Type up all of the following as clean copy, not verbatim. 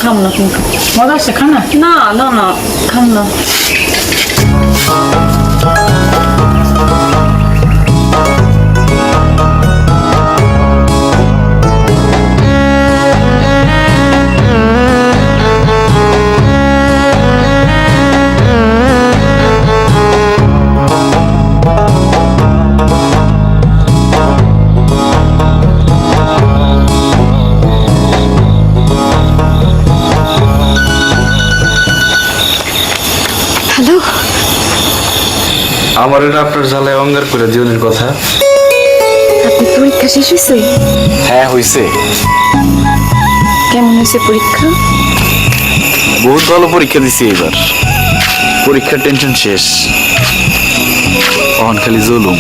খাম না কিন্তু মজা আছে খান না না না না খাম না হ্যালো আমার এটা আপনার জ্বালায় অঙ্গার করে জীবনের কথা। আপনি পরীক্ষা শেষ হয়েছে? হ্যাঁ হয়েছে, কেমন হয়েছে পরীক্ষা? বহুত ভালো পরীক্ষা দিছি এবার। পরীক্ষার টেনশন শেষ, তখন খালি জলুম।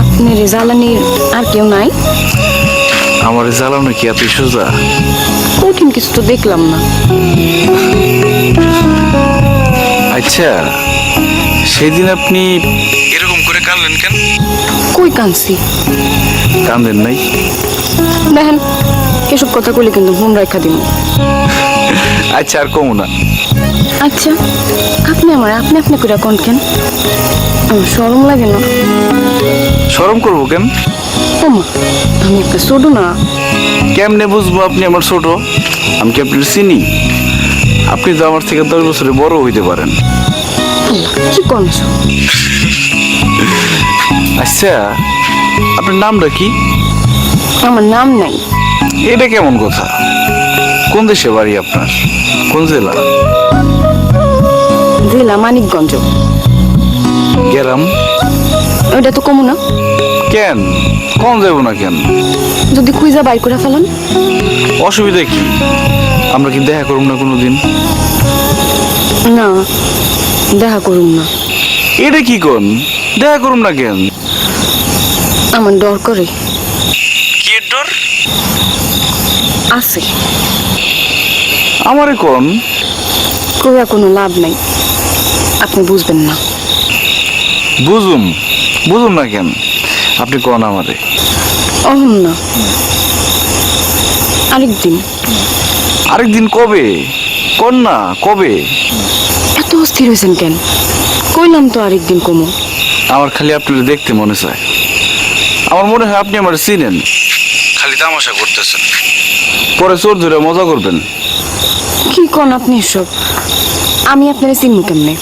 আপনার জ্বালানির আর কেউ নাই? আমার জ্বালানো কি এত সোজা? কঠিন কিছু তো দেখলাম না। আচ্ছা, সেদিন আপনি এরকম করে কাঁদলেন কেন? কই কাঁদছি? কাঁদেন নাই? দেখেন এসব কথা কইলে কিন্তু মন রাখা দিব। আচ্ছা আর কমু না। আচ্ছা আপনি আপনি করে কোন কেন? আমার শরম লাগে না? শরম করবো কেন? ওমা আমি একটা ছোট না। কেমনে বুঝবো আপনি আমার ছোট? আমি কি আপনার চিনি? আপনি তো আমার থেকে 10 বছরে বড় হইতে পারেন। কি করছ? আচ্ছা আপনার নামটা কি? আমার নাম নাই। এটা কেমন কথা? কোন দেশে বাড়ি আপনার? কোন জেলা? জেলা মানিকগঞ্জ। গেলাম। ওইটা তো কমু না। কেন কম যাবো না কেন? যদি খুঁজা বাইর করে ফেলান? অসুবিধা কি? আমরা কি দেখা করুম না কোনোদিন? না দেখা করুন না। এটা কি কোন? দেখা করুম না কেন? আমার ডর করে। কি ডর? আছে। আমারে কোন? কইয়া কোনো লাভ নাই, আপনি বুঝবেন না। বুঝুম বুঝুম না কেন? আপনি কোন আমারে? অহন না, আরেকদিন। আরেকদিন কবে? কোন না কবে? এত অস্থির হয়েছেন কেন? কইলাম তো আরেকদিন কমু। আমার খালি আপনাকে দেখতে মনে চায়। আমার মনে হয় আপনি আমার চিনেন, খালি তামাশা করতেছেন। পরে চোর ধরে মজা করবেন। কি কোন আপনি এসব? আমি আপনারা চিনবো কেমনে?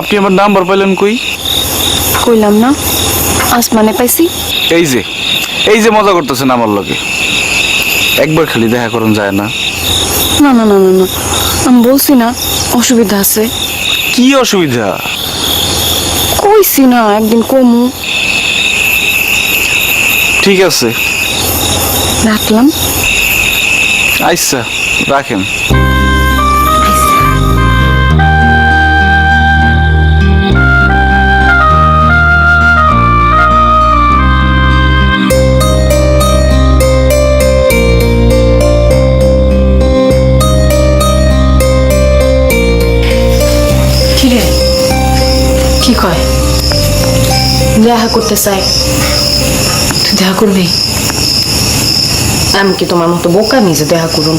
আপনি আমার নাম্বার পাইলেন কই? কইলাম না আসমানে পাইছি। এই যে মজা করতেছেন আমার লগে। একবার খালি দেখা করুন যায় না? না না না না না, আমি বলছি না অসুবিধা আছে। কি অসুবিধা? কইছি না একদিন কমু। ঠিক আছে রাখলাম। আচ্ছা রাখেন। কিরে কি কয়? দেখা করতে চাই, তুই দেখা করবি? আমি কি তোমার মতো বোকা? আমি যে দেখা করুন?